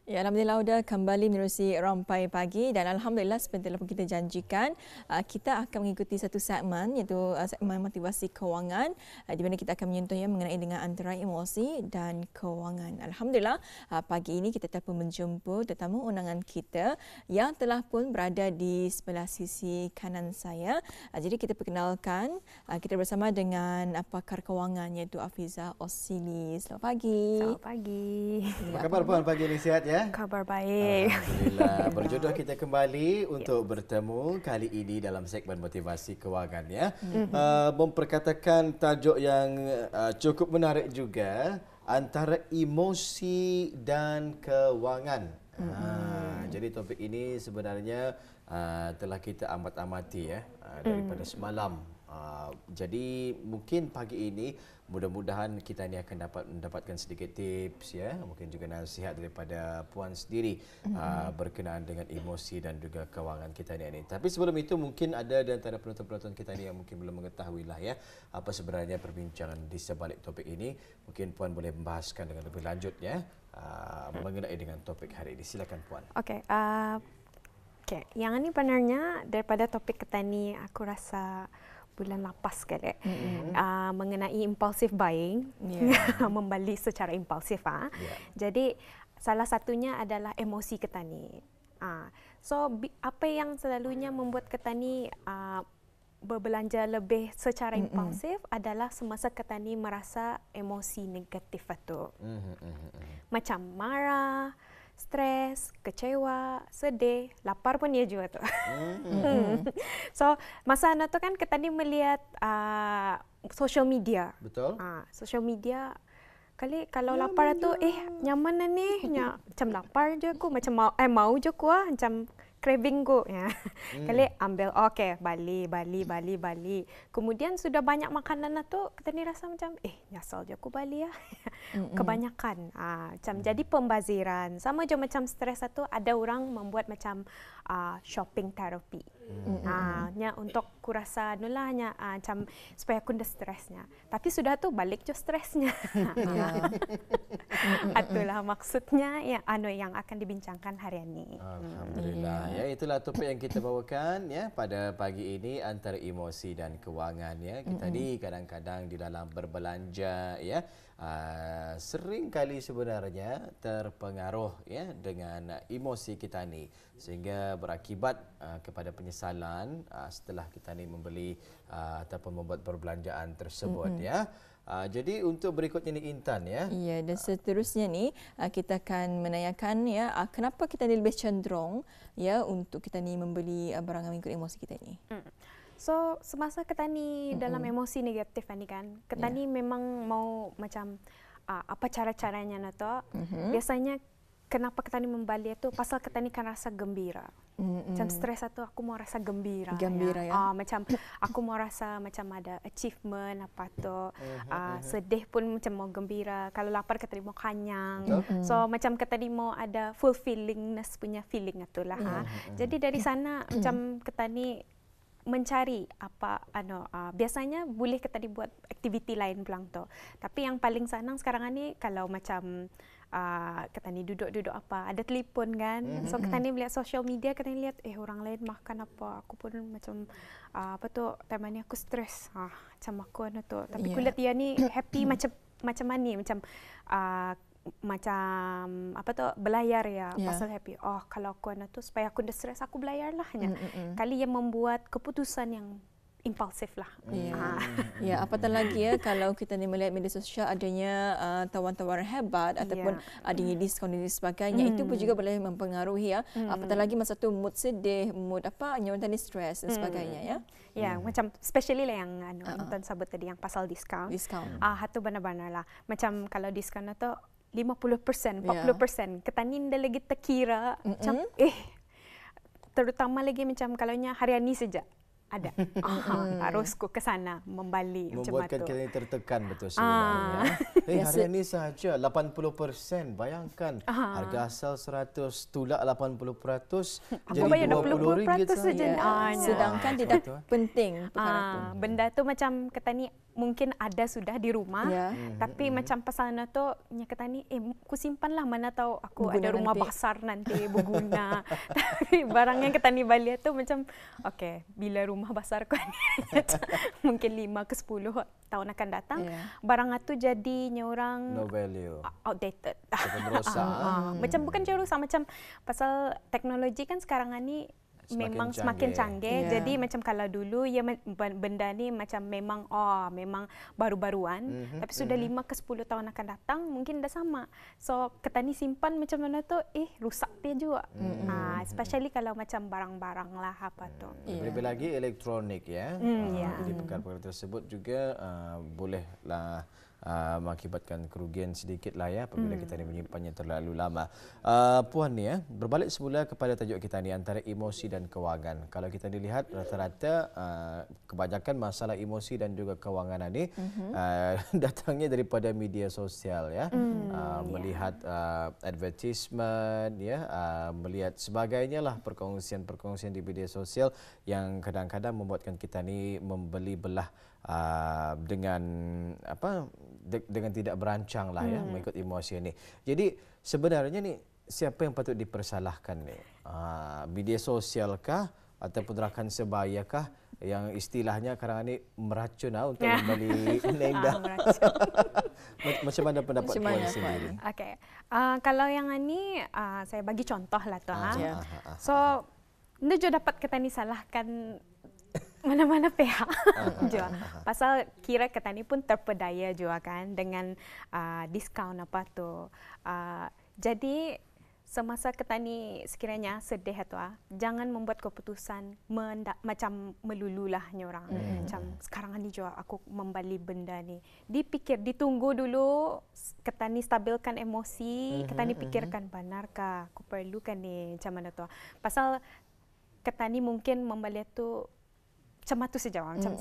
Ya, Alhamdulillah sudah kembali menerusi Rampai Pagi dan Alhamdulillah seperti telah kita janjikan, kita akan mengikuti satu segmen iaitu segmen motivasi kewangan di mana kita akan menyentuh mengenai dengan antara emosi dan kewangan. Alhamdulillah pagi ini kita telah pun menjumpa tetamu undangan kita yang telah pun berada di sebelah sisi kanan saya. Jadi kita perkenalkan, kita bersama dengan pakar kewangan iaitu Afizah Osili. Selamat pagi. Selamat pagi. Apa khabar Puan pagi ini, sihat ya? Kabar baik. Alhamdulillah. Berjodoh kita kembali untuk bertemu kali ini dalam segmen motivasi kewangan ya. Memperkatakan tajuk yang cukup menarik juga, antara emosi dan kewangan. Jadi topik ini sebenarnya telah kita amat-amati ya daripada semalam. Jadi mungkin pagi ini mudah-mudahan kita ni akan mendapatkan sedikit tips ya, mungkin juga nasihat daripada Puan sendiri berkenaan dengan emosi dan juga kewangan kita ni. Tapi sebelum itu mungkin ada di antara penonton-penonton kita ni yang mungkin belum mengetahui lah ya apa sebenarnya perbincangan di sebalik topik ini. Mungkin Puan boleh membahaskan dengan lebih lanjut ya mengenai dengan topik hari ini. Silakan Puan. Okey. Yang ini benarnya daripada topik kita ni aku rasa bulan lepas kali mengenai impulsive buying, membeli secara impulsif. Jadi salah satunya adalah emosi kita ni. So apa yang selalunya membuat kita ni berbelanja lebih secara impulsif adalah semasa kita ni merasa emosi negatif itu. Macam marah, stres, kecewa, sedih, lapar pun dia juga tu. So masa itu kan kita ni melihat social media. Betul. Social media kali kalau lapar tu nyaman ni, macam lapar je aku, macam mau je aku macam craving go ya. Kali ambil balik. Kemudian sudah banyak makanan tu kita ni rasa macam nyasal je aku balik ya. Kebanyakan macam jadi pembaziran. Sama je macam stres tu ada orang membuat macam shopping therapy. Untuk aku rasa nulahnya macam supaya aku ndak stresnya. Tapi sudah tu balik je stresnya. Itulah maksudnya yang akan dibincangkan hari ini. Alhamdulillah. Ya, itulah topik yang kita bawakan ya pada pagi ini, antara emosi dan kewangan ya. Kita ni kadang-kadang di dalam berbelanja ya sering kali sebenarnya terpengaruh ya dengan emosi kita ni sehingga berakibat kepada penyesalan setelah kita ni membeli ataupun membuat perbelanjaan tersebut ya. Jadi untuk berikutnya ni Intan ya. Ya, dan seterusnya ni kita akan menanyakan ya kenapa kita ni lebih cenderung ya untuk kita ni membeli barang yang mengikut emosi kita ni. So semasa kita ni dalam emosi negatif ni kan, kita ni memang mau macam apa cara-caranya nato. Biasanya kenapa kita ni membeli itu pasal kita ni kan rasa gembira. Macam stres tu aku mau rasa gembira. Ya. Macam aku mau rasa macam ada achievement apa tu. Sedih pun macam mau gembira. Kalau lapar kita ni mau kenyang. So macam kita ni mau ada fulfillingness punya feeling itulah. Jadi dari sana macam kita ni mencari apa biasanya boleh kita dibuat aktiviti lain pulang tu. Tapi yang paling senang sekarang ni kalau macam kita ni duduk-duduk ada telefon kan. So kita ni melihat social media, kita ni lihat orang lain makan apa. Aku pun macam time ni aku stres. Macam aku tu. Tapi aku lihat dia ni happy macam mana macam belayar ya pasal happy. Kalau aku tu supaya aku ndak stres aku belayar lah. Kali yang membuat keputusan yang impulsif lah. Ya, apatah lagi ya kalau kita ni melihat media sosial adanya tawaran-tawaran hebat ataupun adanya diskaun dan sebagainya, itu pun juga boleh mempengaruhi ya. Apatah lagi masa tu mood sedih, mood nyaman ni stres dan sebagainya ya. Ya, macam especially lah yang Intan sebut tadi yang pasal diskaun. Itu benar-benar lah. Macam kalau diskaun tu 50%, 40%. Kita ni dah lagi terkira macam terutama lagi macam kalaunya harian ni saja. ada. Terusku ke sana membali Membuatkan macam kita tu. ini tertekan betul sebenarnya. Hari ini saja 80%. Bayangkan harga asal 100 tolak 80%. Aku bayar RM20 20% saja. Sedangkan tidak penting perkara tu. Benda tu macam ketani mungkin ada sudah di rumah, tapi macam pasal tu nya ketani aku simpanlah, mana tahu aku berguna ada rumah nanti. besar nanti berguna. Tapi barang yang ketani bali tu macam okey, bila rumah besar kau ni mungkin 5 ke 10 tahun akan datang, barang tu jadinya orang No value. outdated. Ataupun rosak. Macam bukan je rosak, macam pasal teknologi kan sekarang ni memang semakin canggih. Jadi macam kalau dulu ya benda ni macam memang baru-baruan, tapi sudah 5 ke 10 tahun akan datang mungkin dah sama. So ketani simpan macam mana tu rusak dia juga. Especially kalau macam barang-barang lah apa tu. Lebih lagi elektronik ya. Jadi perkara-perkara tersebut juga bolehlah mengakibatkan kerugian sedikit lah ya apabila kita ni menyimpannya terlalu lama. Puan ni berbalik semula kepada tajuk kita ni, antara emosi dan kewangan. Kalau kita dilihat rata-rata kebanyakan masalah emosi dan juga kewangan ni datangnya daripada media sosial ya. Melihat advertisement ya, melihat sebagainya lah, perkongsian di media sosial yang kadang-kadang membuatkan kita ni membeli belah dengan dengan tidak berancang lah ya, mengikut emosi ini. Jadi sebenarnya ni siapa yang patut dipersalahkan ni? Media sosial kah ataupun rakan sebaya kah yang istilahnya kadang ni meracun untuk membeli nenda? Macam mana pendapat puan sendiri? Okey. Kalau yang ni saya bagi contoh lah tu. So anda juga dapat ketani salahkan mana-mana pihak juga. Pasal kira ketani pun terpedaya juga kan dengan diskaun apa tu. Jadi semasa ketani sekiranya sedih tu jangan membuat keputusan macam melululah orang. Macam sekarang ni juga aku membeli benda ni. Dipikir, ditunggu dulu ketani stabilkan emosi, ketani pikirkan benarkah aku perlukan ni macam mana tu. Pasal ketani mungkin membeli tu macam tu saja, macam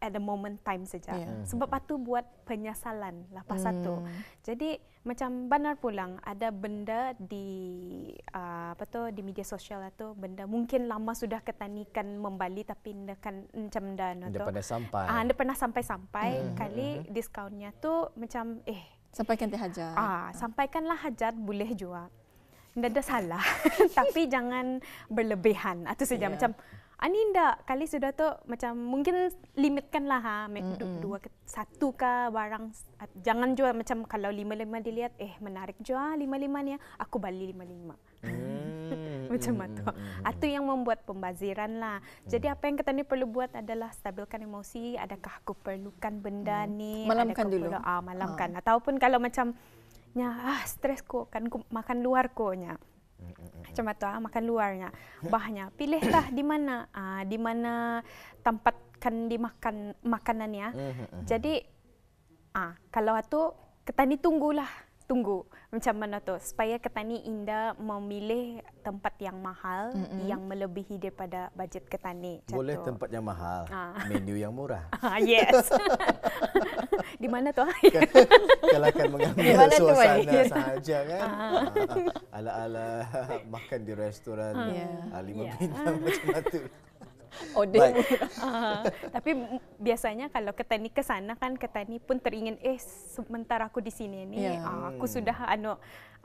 at the moment time saja. Sebab itu buat penyesalan lah pasal tu. Jadi macam benar pulang ada benda di di media sosial itu, benda mungkin lama sudah ketanikan membali tapi kan macam dah pernah sampai kali diskaunnya tu macam sampaikan hajat. Sampaikanlah hajat boleh juga. Tidak ada salah. Tapi jangan berlebihan. Itu saja macam ani ndak kali sudah tu macam mungkin limitkanlah satu ke barang, jangan jual macam kalau 5 dilihat menarik jual 5 ni aku beli 5 macam tu. Itu yang membuat pembaziran lah. Jadi apa yang kita ni perlu buat adalah stabilkan emosi. Adakah aku perlukan benda ni? Malamkan dulu. Malamkan. Ataupun kalau macam stres ko kan makan luar ko nya. Macam tu makan luarnya. Bahnya pilihlah di mana tempatkan dimakan makanannya. Jadi kalau itu ketani tunggu macam mana tu supaya ketani indah memilih tempat yang mahal yang melebihi daripada bajet ketani. Boleh tempat yang mahal, menu yang murah. Yes. Di mana tu? Kalau akan mengambil suasana sahaja kan. Ala-ala makan di restoran 5 bintang macam tu. Tapi biasanya kalau ketani ke sana kan ketani pun teringin sementara aku di sini ni aku sudah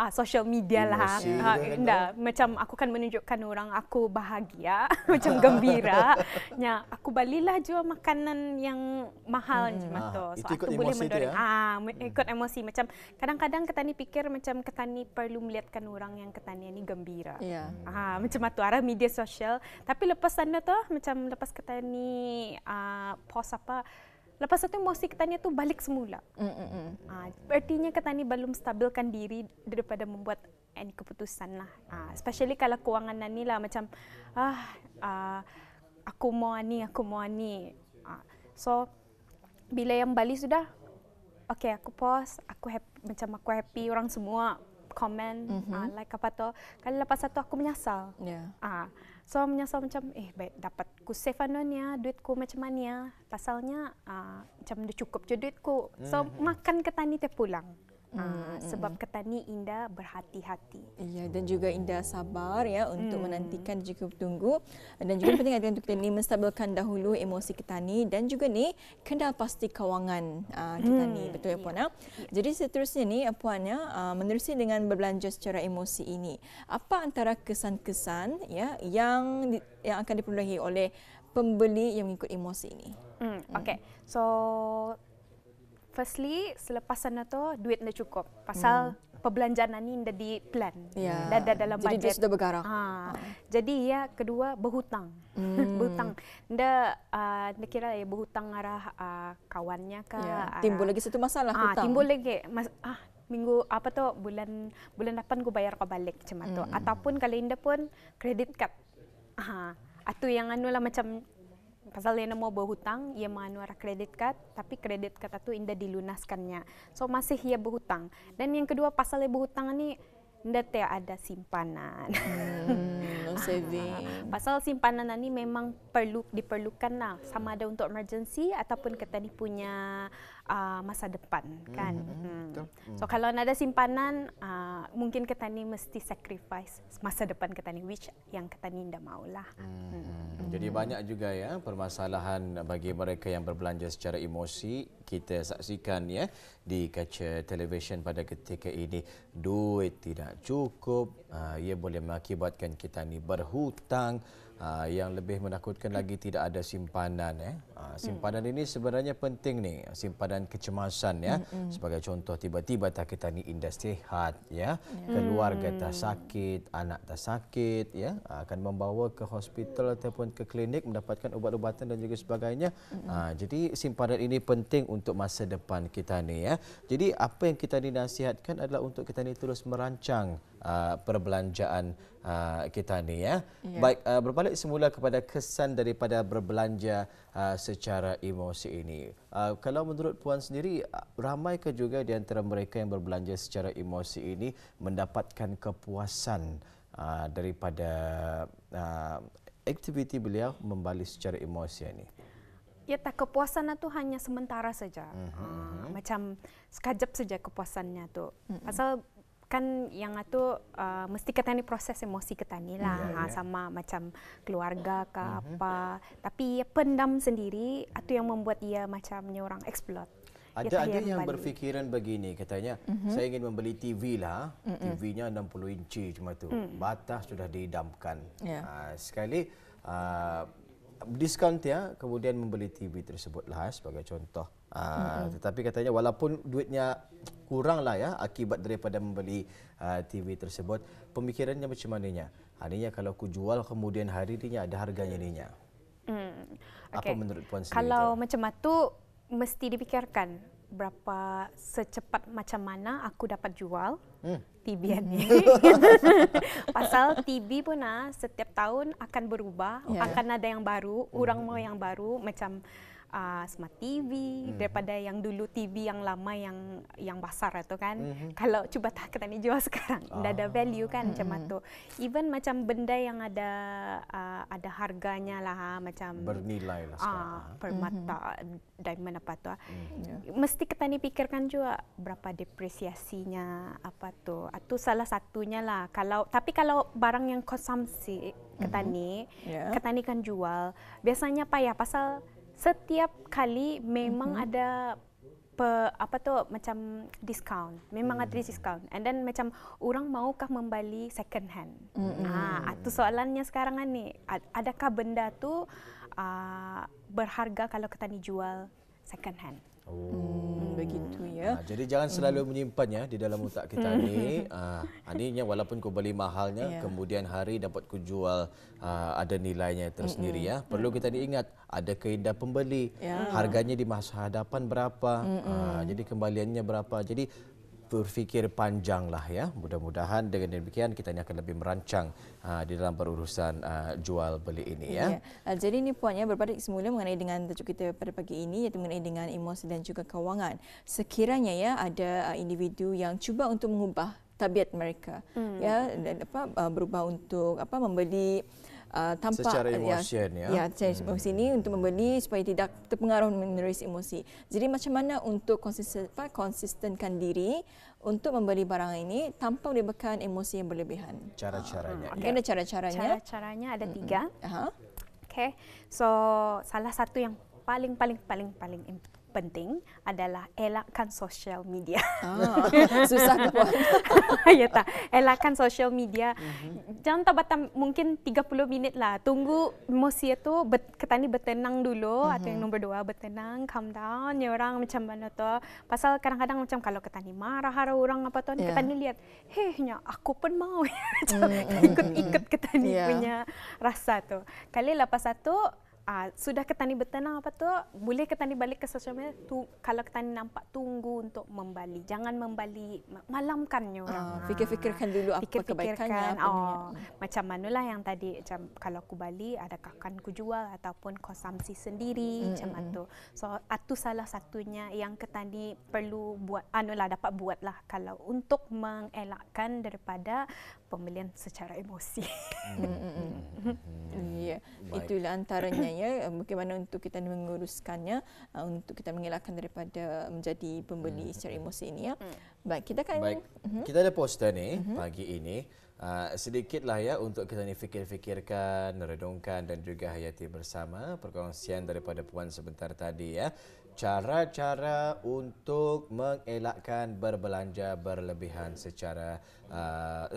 social media lah. Macam aku kan menunjukkan orang aku bahagia, macam gembira. Aku balilah juga makanan yang mahal macam tu. So aku boleh mendorong ikut emosi. Macam kadang-kadang ketani pikir macam ketani perlu melihatkan orang yang ketani ni gembira. Macam tu arah media sosial. Tapi lepas sana tu macam lepas ketani post apa, lepas itu emosi ketani tu balik semula. Artinya ketani belum stabilkan diri daripada membuat any keputusan lah. Especially kalau kewangan ni lah macam aku mau ni. So bila yang balik sudah, okay aku post, aku happy, macam aku happy orang semua komen, like apa tu. Kali lepas satu aku menyesal. So menyesal macam baik dapat ku save anunya, duitku macam mana ya. Pasalnya macam dah cukup je duitku. So makan ketani teh pulang. Sebab ketani Indah berhati-hati. Ya, dan juga Indah sabar ya untuk menantikan jika bertunggu. Dan juga penting adalah untuk kita ni menstabilkan dahulu emosi ketani dan juga ni kendal pasti kewangan ketani. Betul ya Puan? Jadi seterusnya ni Puan menerusi dengan berbelanja secara emosi ini. Apa antara kesan-kesan ya yang akan diperolehi oleh pembeli yang mengikut emosi ini? Okay. So firstly, selepas sana tu duit dah cukup. Pasal perbelanjaan ni dah di plan. Dah dalam jadi bajet. Jadi sudah bergarah. Jadi ya kedua berhutang. Berhutang. Dah kira ya berhutang arah kawannya ke. Timbul lagi satu masalah hutang. Timbul lagi minggu apa tu bulan 8 ku bayar kau balik macam tu. Ataupun kalau Indah pun credit card. Atu yang anu lah macam pasal dia mau berhutang, ia menganu arah kredit card, tapi kredit card itu Indah dilunaskannya. So masih ia berhutang. Dan yang kedua pasal dia berhutang ni, Indah tak ada simpanan. Saving. Pasal simpanan ni memang diperlukan lah, sama ada untuk emergency ataupun kita ni punya masa depan kan. So kalau ada simpanan, mungkin kita ni mesti sacrifice masa depan kita ni, which yang kita ni tidak maulah. Jadi banyak juga ya permasalahan bagi mereka yang berbelanja secara emosi. Kita saksikan ya di kaca televisyen pada ketika ini, duit tidak cukup, ia boleh mengakibatkan kita ni berhutang. Yang lebih menakutkan lagi tidak ada simpanan. Simpanan ini sebenarnya penting nih, simpanan kecemasan ya. Sebagai contoh, tiba-tiba tak kita ni Indah sihat ya, keluarga tak sakit, anak tak sakit ya, akan membawa ke hospital ataupun ke klinik mendapatkan ubat-ubatan dan juga sebagainya. Jadi simpanan ini penting untuk masa depan kita ni ya. Jadi apa yang kita dinasihatkan adalah untuk kita ni terus merancang perbelanjaan kita ni ya. Baik, berbalik semula kepada kesan daripada berbelanja secara emosi ini. Kalau menurut Puan sendiri, ramaikah juga di antara mereka yang berbelanja secara emosi ini mendapatkan kepuasan daripada aktiviti beliau membeli secara emosi ini? Ya, tak, kepuasan itu hanya sementara saja. Macam sekejap saja kepuasannya tu. Pasal kan yang itu mesti kita ni proses emosi kita ni lah, sama macam keluarga ke apa. Tapi ia pendam sendiri, itu yang membuat ia macamnya orang explode. Ada yang berfikiran begini, katanya saya ingin membeli TV lah, TV-nya 60 inci cuma tu, batas sudah diidamkan. Sekali diskaun ya, kemudian membeli TV tersebut lah sebagai contoh. Tetapi katanya walaupun duitnya kurang lah ya akibat daripada membeli TV tersebut, pemikirannya macam mananya? Hanya kalau aku jual kemudian hari ini ada harganya ninya. Apa menurut Puan sendiri? Kalau macam itu mesti dipikirkan berapa secepat macam mana aku dapat jual TV ini. Pasal TV pun setiap tahun akan berubah, akan ada yang baru, orang mau yang baru macam smart TV daripada yang dulu TV yang lama yang besar itu kan. Kalau cuba tak kita ni jual sekarang, tidak ada value kan macam itu. Even macam benda yang ada harganya lah, macam bernilai lah sekarang. Permata, diamond apa tu. Mesti kita ni pikirkan juga berapa depresiasinya apa tu. Itu salah satunya lah. Tapi kalau barang yang konsumsi kita ni kan jual, biasanya apa ya, pasal setiap kali memang ada macam diskaun. Memang ada diskaun. And then macam orang maukah membeli second hand. Itu soalannya sekarang ni. Adakah benda tu berharga kalau kita ni jual second hand? Begitu ya. Jadi jangan selalu menyimpannya di dalam otak kita ni. Aninya walaupun kau beli mahalnya, kemudian hari dapat kau jual ada nilainya tersendiri ya. Perlu kita diingat ada kaidah pembeli, harganya di masa hadapan berapa, jadi kembaliannya berapa. Jadi berfikir panjang lah ya. Mudah-mudahan dengan demikian kita ini akan lebih merancang di dalam berurusan jual beli ini ya. Jadi ini Puan ya, berbalik semula mengenai dengan tajuk kita pada pagi ini, iaitu mengenai dengan emosi dan juga kewangan. Sekiranya ya ada individu yang cuba untuk mengubah tabiat mereka. Ya, dan berubah untuk membeli tanpa secara emosi ya. Secara emosi ini untuk membeli supaya tidak terpengaruh menerusi emosi. Jadi macam mana untuk konsistenkan diri untuk membeli barang ini tanpa melibatkan emosi yang berlebihan. Cara-caranya. Ada cara-caranya. Cara-caranya ada 3. Okay. So salah satu yang paling penting adalah elakkan social media. Susah tu Puan. Ya tak, elakkan social media. Jangan tabatam mungkin 30 minit lah. Tunggu emosi itu ketani bertenang dulu atau yang nombor 2 bertenang, calm down. Ya orang macam mana tu. Pasal kadang-kadang macam kalau ketani marah orang apa tu, ketani lihat, hehnya aku pun mau ikut ketani punya rasa tu. Kali lepas satu sudah ketani bertenang apa tu, boleh ketani balik ke sosial media tu. Kalau ketani nampak, tunggu untuk membali. Jangan membali, malamkannya orang. Fikir-fikirkan dulu apa kebaikannya. Macam manalah yang tadi, macam kalau aku bali, adakah akan ku jual ataupun konsumsi sendiri, macam tu. So, itu salah satunya yang ketani perlu buat, dapat buat lah kalau untuk mengelakkan daripada pembelian secara emosi. Ya, itulah antaranya ya, bagaimana untuk kita menguruskannya, untuk kita mengelakkan daripada menjadi pembeli secara emosi ini ya. Baik, kita kan kita ada poster ni pagi ini. Sedikitlah ya untuk kita ni fikir-fikirkan, merenungkan dan juga hayati bersama perkongsian daripada Puan sebentar tadi ya. Cara-cara untuk mengelakkan berbelanja berlebihan secara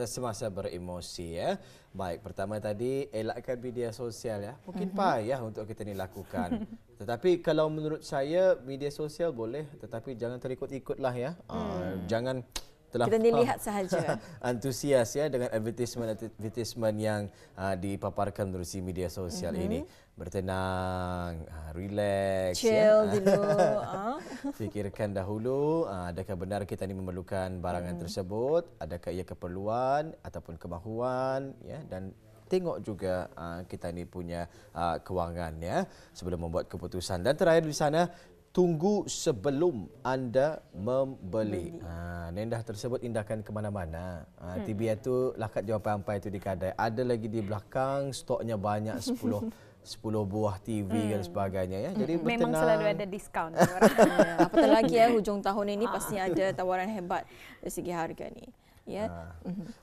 semasa beremosi ya. Baik, pertama tadi elakkan media sosial ya. Mungkin payah untuk kita ni lakukan. Tetapi kalau menurut saya media sosial boleh, tetapi jangan terikut-ikutlah ya. Jangan kita dilihat sahaja. Antusias ya dengan advertisement yang dipaparkan melalui media sosial ini. Bertenang, relax, chill dulu. Fikirkan dahulu, adakah benar kita ini memerlukan barangan tersebut, adakah ia keperluan ataupun kemahuan, ya, dan tengok juga kita ini punya kewangan ya sebelum membuat keputusan. Dan terakhir di sana, tunggu sebelum anda membeli. Nendah tersebut indahkan ke mana-mana. TBI itu lakat jawapan ampai itu di kedai. Ada lagi di belakang, stoknya banyak 10 buah TV dan sebagainya ya. Jadi memang selalu ada diskaun. Apatah lagi ya hujung tahun ini pasti ada tawaran hebat dari segi harga ni. Ya.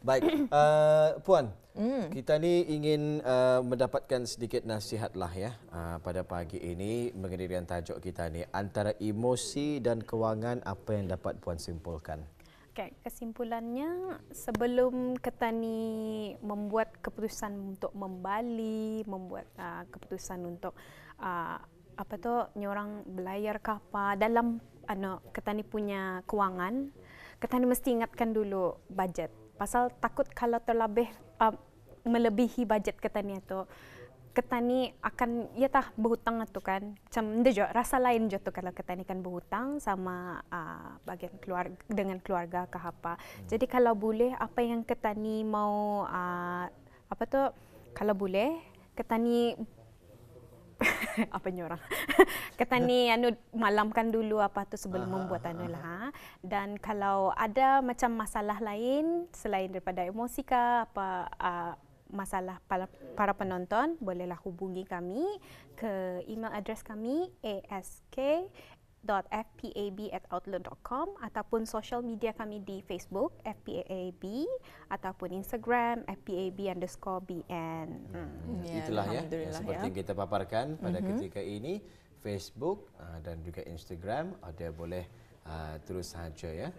Baik, Puan, kita ni ingin mendapatkan sedikit nasihat lah ya pada pagi ini mengenai dengan tajuk kita ni, antara emosi dan kewangan, apa yang dapat Puan simpulkan? Okay, kesimpulannya sebelum ketani membuat keputusan untuk membali, membuat keputusan untuk apa tu nyorang belayar ke apa dalam ketani punya kewangan, ketani mesti ingatkan dulu budget. Pasal takut kalau terlebih melebihi budget ketani itu, ketani akan berhutang tu kan. Macam dia juga rasa lain je tu kalau ketani kan berhutang sama bagian dengan keluarga ke apa. Jadi kalau boleh apa yang ketani mau apa tu, kalau boleh ketani apa nyorang ketani malamkan dulu apa tu sebelum membuat lah. Dan kalau ada macam masalah lain selain daripada emosi ke apa masalah para penonton, bolehlah hubungi kami ke email address kami ask.fpab@outlook.com ataupun social media kami di Facebook FPAB ataupun Instagram FPAB_BN. Itulah ya seperti yang kita paparkan pada ketika ini, Facebook dan juga Instagram ada boleh terus saja ya,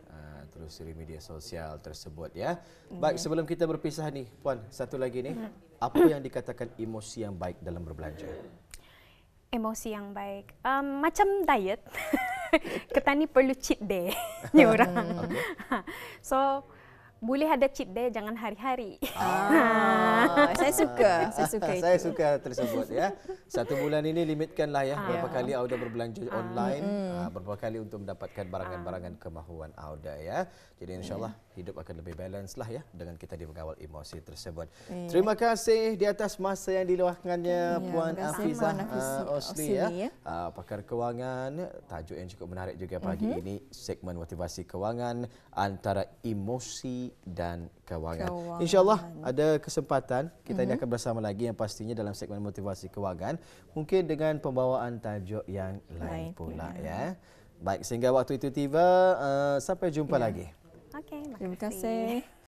terus di media sosial tersebut ya. Baik, sebelum kita berpisah nih Puan, satu lagi nih, apa yang dikatakan emosi yang baik dalam berbelanja? Emosi yang baik macam diet. Ketani perlu cheat day ni orang. So boleh ada cheat day, jangan hari-hari. Saya suka itu. Saya suka tersebut ya. 1 bulan ini limitkanlah ya berapa kali Auda berbelanja online, berapa kali untuk mendapatkan barangan-barangan kemahuan Auda ya. Jadi insyaAllah hidup akan lebih balance lah ya dengan kita dikawal emosi tersebut. Terima kasih di atas masa yang diluangkannya Puan Afizah Osli ya. Pakar kewangan, tajuk yang cukup menarik juga pagi ini, segmen motivasi kewangan, antara emosi dan kewangan. InsyaAllah ada kesempatan kita ini akan bersama lagi yang pastinya dalam segmen motivasi kewangan. Mungkin dengan pembawaan tajuk yang lain pula ya. Baik, sehingga waktu itu tiba, sampai jumpa lagi. Okey, Terima kasih.